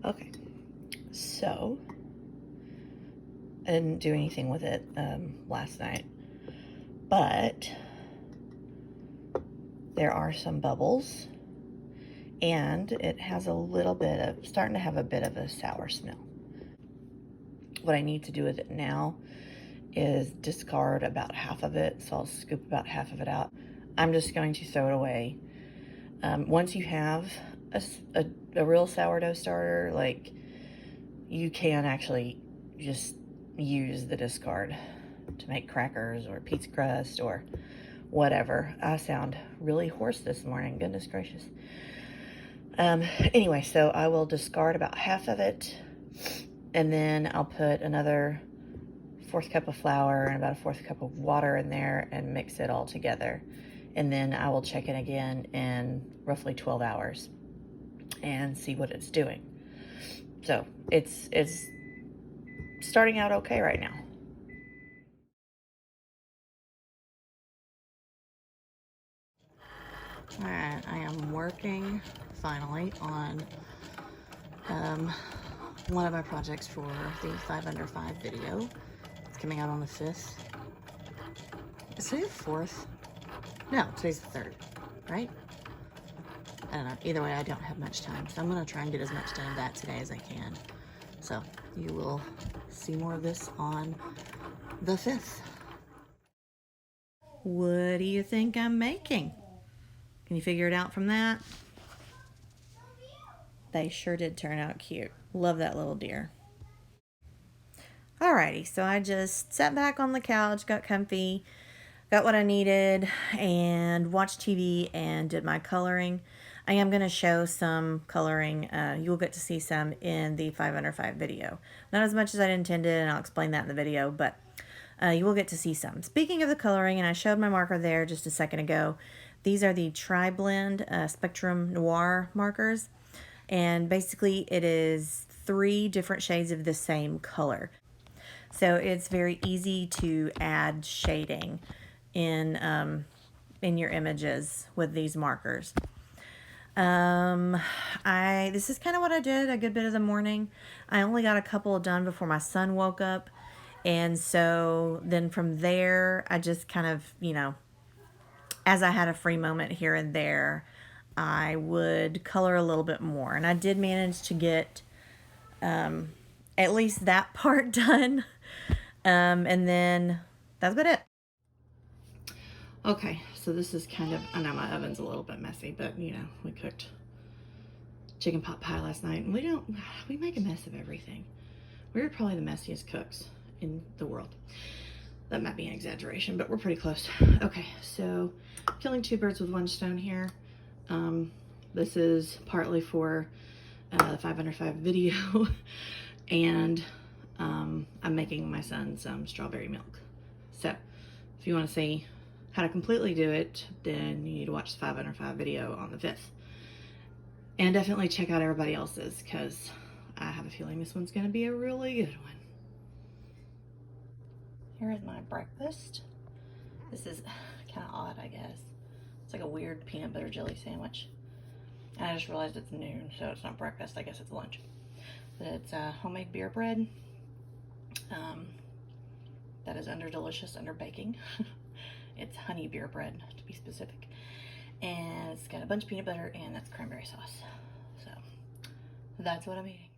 Okay, so I didn't do anything with it last night, but there are some bubbles, and it has a little bit of, starting to have a bit of a sour smell. What I need to do with it now is discard about half of it, so I'll scoop about half of it out. I'm just going to throw it away. Once you have a real sourdough starter, like, you can actually just use the discard to make crackers or pizza crust or whatever. I sound really hoarse this morning, goodness gracious. Anyway, so I will discard about half of it, and then I'll put another 1/4 cup of flour and about a 1/4 cup of water in there and mix it all together. And then I will check it again in roughly 12 hours and see what it's doing. So it's starting out okay right now. All right, I am working finally on one of my projects for the 5 Under 5 video. It's coming out on the 5th. Is today the 4th? No, today's the 3rd, right? I don't know. Either way, I don't have much time, so I'm going to try and get as much done of that today as I can. So you will see more of this on the 5th. What do you think I'm making? Can you figure it out from that? They sure did turn out cute. Love that little deer. Alrighty, so I just sat back on the couch, got comfy, got what I needed, and watched TV and did my coloring. I am going to show some coloring. You'll get to see some in the 5 Under 5 video. Not as much as I intended, and I'll explain that in the video, but you will get to see some. Speaking of the coloring, and I showed my marker there just a second ago, these are the Tri-Blend Spectrum Noir markers, and basically it is 3 different shades of the same color. So it's very easy to add shading in your images with these markers. This is kind of what I did a good bit of the morning. I only got a couple done before my son woke up. And so then from there, I just kind of, you know, as I had a free moment here and there, I would color a little bit more. And I did manage to get at least that part done. And then that's about it. Okay, so this is kind of, I know my oven's a little bit messy, but you know, we cooked chicken pot pie last night, and we make a mess of everything. We're probably the messiest cooks in the world. That might be an exaggeration, but we're pretty close. Okay, so killing 2 birds with 1 stone here. This is partly for the 5 Under 5 video, and I'm making my son some strawberry milk. So if you want to see how to completely do it, then you need to watch the 5 Under 5 video on the 5th. And definitely check out everybody else's, because I have a feeling this one's going to be a really good one. Here is my breakfast. This is kind of odd, I guess. It's like a weird peanut butter jelly sandwich. And I just realized it's noon, so it's not breakfast. I guess it's lunch. But it's homemade beer bread. That is delicious under baking. It's honey beer bread, to be specific. And it's got a bunch of peanut butter, and that's cranberry sauce. So that's what I'm eating.